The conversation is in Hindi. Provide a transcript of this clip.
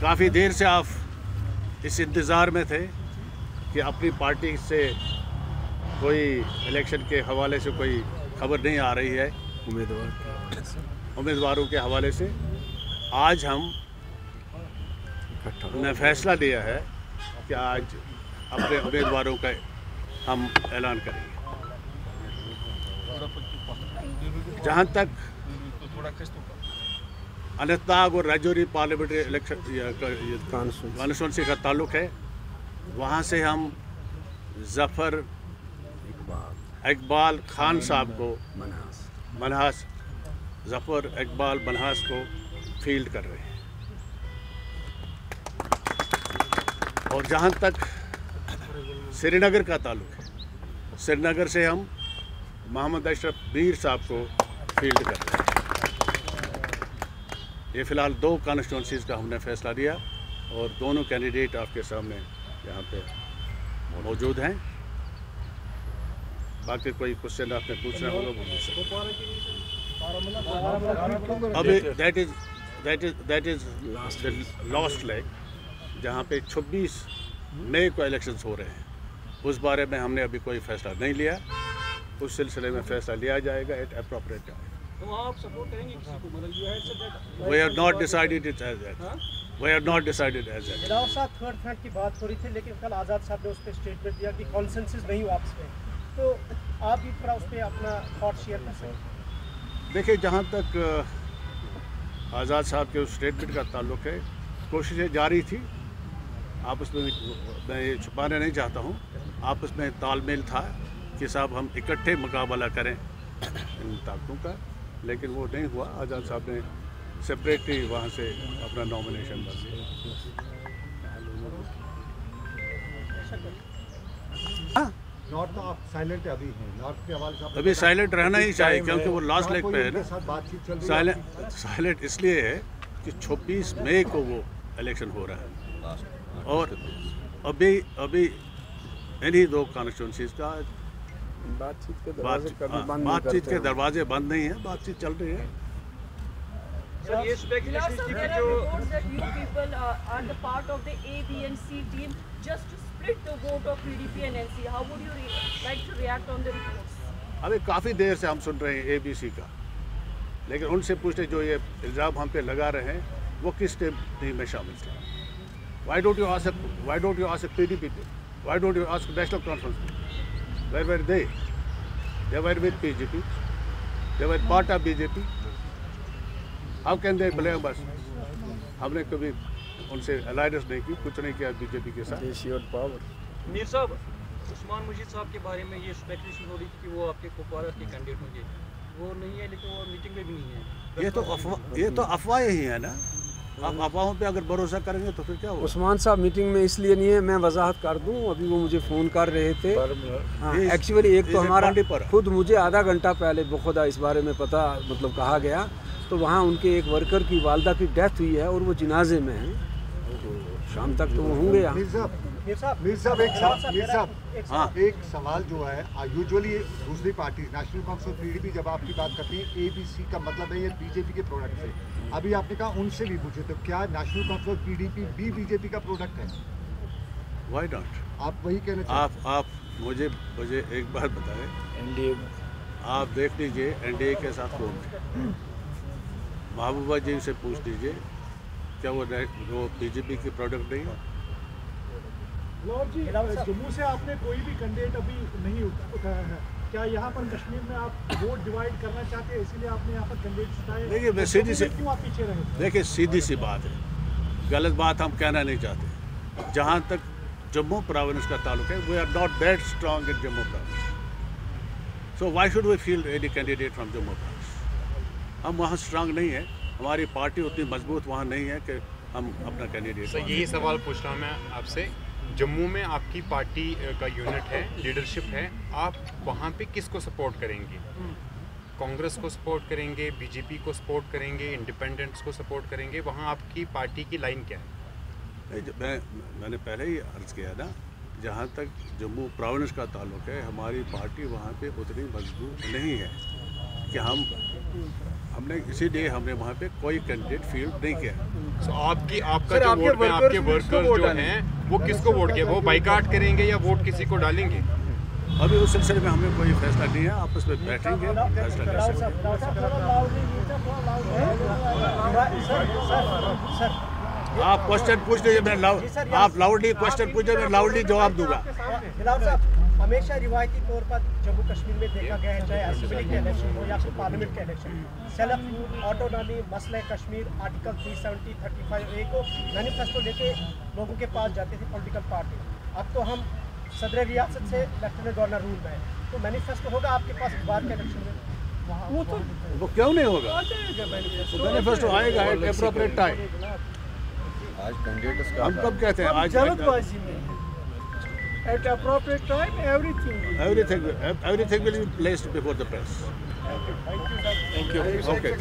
काफ़ी देर से आप इस इंतज़ार में थे कि अपनी पार्टी से कोई इलेक्शन के हवाले से कोई खबर नहीं आ रही है उम्मीदवारों के हवाले से। आज हमने फैसला लिया है कि आज अपने उम्मीदवारों का हम ऐलान करेंगे। जहाँ तक अनंतनाग और राजौरी पार्लियामेंट्री इलेक्शन कॉन्स्टिट्यूंसी का ताल्लुक है, वहाँ से हम जफ़र इकबाल खान साहब को मनहास जफ़र इकबाल मनहास को फील्ड कर रहे हैं। और जहाँ तक श्रीनगर का ताल्लुक है, श्रीनगर से हम मोहम्मद अशरफ मीर साहब को फील्ड कर रहे हैं। ये फ़िलहाल 2 कॉन्स्टिट्यूंसीज़ का हमने फैसला लिया और दोनों कैंडिडेट आपके सामने यहाँ पे मौजूद हैं। बाकी कोई क्वेश्चन आपने पूछना होगा वो पूछ सकते। अभी दैट इज़ लास्ट लेग, जहाँ पे 26 मई को इलेक्शंस हो रहे हैं। उस बारे में हमने अभी कोई फैसला नहीं लिया, उस सिलसिले में फैसला लिया जाएगा एट अप्रोप्रिएट टाइम। तो आप सपोर्ट करेंगे किसी को? मतलब you had said that We have not decided it as that. We have not decided as that. Rao साहब थर्ड फ्रंट की बात हो रही थी, लेकिन कल आज़ाद साहब ने उस पर स्टेटमेंट दिया कि कॉन्सेंसस नहीं हुआ आपस में, तो आप भी थोड़ा उस पर अपना थॉट शेयर कर सकते हैं। देखिए, जहाँ तक आज़ाद साहब के उस स्टेटमेंट का ताल्लुक है, कोशिशें जारी थी। आपस में मैं ये छुपाना नहीं चाहता हूँ, आपस में तालमेल था कि साहब हम इकट्ठे मुकाबला करें इन ताकतों का, लेकिन वो नहीं हुआ। आज़ाद साहब ने सेपरेटली वहाँ से अपना नॉमिनेशन कर दिया। नॉर्थ तो आप साइलेंट अभी हैं, नॉर्थ के हवाले से अभी साइलेंट रहना ही चाहिए, क्योंकि वो लास्ट लेग पे है ना। बातचीत चल रही है। साइलेंट इसलिए है कि 26 मई को वो इलेक्शन हो रहा है और अभी इन्हीं 2 कॉन्स्टिट्यूंसीज़ का बातचीत के दरवाजे बंद नहीं है, बातचीत चल रही है। सर, ये स्पेकुलेशन थी कि जो are the part of the A, B and C team just to split the vote of PDP and NC. How would you like to react on the reports? अभी काफ़ी देर से हम सुन रहे हैं ABC का, लेकिन उनसे पूछते जो ये इल्ज़ाम हम पे लगा रहे हैं वो किस टीम में शामिल थे। Why don't you ask PDP team? Why don't you ask National Conference? Where were they? They were with BJP. They were part of BJP. How can they blame us? हमने कभी उनसे अलायंस नहीं की, कुछ नहीं किया बीजेपी के साथ। मीर साहब, उस्मान मुशीद साहब के बारे में ये स्पेकुलेशन हो रही थी कि वो आपके कुपवारा के कैंडिडेट होंगे, वो नहीं है, लेकिन वो मीटिंग में भी नहीं है। ये तो अफवाह ही है ना। आप अफवाहों पे अगर भरोसा करेंगे तो फिर क्या होगा? उस्मान साहब मीटिंग में इसलिए नहीं है, मैं वजाहत कर दूं, अभी वो मुझे फ़ोन कर रहे थे। एक्चुअली एक तो हमारा खुद मुझे आधा घंटा पहले बखुदा इस बारे में पता मतलब कहा गया, तो वहाँ उनके एक वर्कर की वालदा की डेथ हुई है और वो जनाजे में हैं, तो शाम तक तो वो होंगे यहाँ। मीर साहब एक सवाल जो है, यूजुअली दूसरी पार्टी नेशनल कांग्रेस PDP जब आपकी बात करती है ABC का मतलब है ये बीजेपी के प्रोडक्ट है। अभी आपने कहा उनसे भी पूछे, तो क्या नेशनल कांग्रेस PDP भी बीजेपी का प्रोडक्ट है? Why not? आप वही कहना चाहते हैं? आप मुझे एक बात बताएं, NDA आप देख लीजिए NDA के साथ कौन है। महबूबा जी से पूछ लीजिए, क्या वो बीजेपी की प्रोडक्ट नहीं है? जी, जम्मू से आपने कोई भी कैंडिडेट अभी नहीं उठाया है, क्या यहाँ पर कश्मीर में आप वोट डिवाइड करना चाहते हैं, इसीलिए आपने यहाँ पर कैंडिडेट उठाए? देखिए, मैं सीधी सी क्यों आप पीछे रहे? देखिए, सीधी सी बात है, गलत बात हम कहना नहीं चाहते। जहाँ तक जम्मू प्रोविंस का ताल्लुक है, we are not that strong in Jammu province, so why should we field any candidate from Jammu province? हम वहाँ स्ट्रॉन्ग नहीं है, हमारी पार्टी उतनी मजबूत वहाँ नहीं है कि हम अपना कैंडिडेट। सर, यही सवाल पूछ रहा हूँ मैं आपसे, जम्मू में आपकी पार्टी का यूनिट है, लीडरशिप है, आप वहाँ पे किसको सपोर्ट करेंगे? कांग्रेस को सपोर्ट करेंगे, बीजेपी को सपोर्ट करेंगे, इंडिपेंडेंट्स को सपोर्ट करेंगे? वहाँ आपकी पार्टी की लाइन क्या है? मैंने पहले ही अर्ज़ किया ना, जहाँ तक जम्मू प्रोविंस का ताल्लुक है, हमारी पार्टी वहाँ पे उतनी मजबूत नहीं है कि हम हमने इसीलिए हमने वहाँ पे कोई कैंडिडेट फील्ड नहीं किया। So, आपका जो वोट है, आपके वर्कर्स जो हैं वो किसको वोट किया? वो बाइकाट करेंगे या वोट किसी को डालेंगे? अभी उस सिलसिले में हमें कोई फैसला नहीं है, आपस में बैठेंगे फैसला ले सकते हैं। आप क्वेश्चन पूछ लीजिए, मैं आप लाउडली क्वेश्चन पूछिए, मैं लाउडली जवाब दूंगा। हमेशा रिवायती तौर पर जम्मू कश्मीर में देखा गया है, चाहे असेंबली के इलेक्शन हो या फिर पार्लियामेंट के इलेक्शन, सेल्फ ऑटोनॉमी, मसला कश्मीर, आर्टिकल 370, 35A को मैनिफेस्टो लेके लोगों के पास जाते थे पॉलिटिकल पार्टी। अब तो हम सदर रियासत से लेफ्टिनेंट गवर्नर रूल में है, तो मैनिफेस्टो होगा आपके पास बाद के इलेक्शन में? वो क्यों नहीं होगा? मैनिफेस्टो आएगा एट एप्रोप्रिएट टाइम। हम कब कहते हैं? आज जल्दबाजी में at appropriate time everything everything will be placed before the press. Thank you, sir. Thank you. Okay.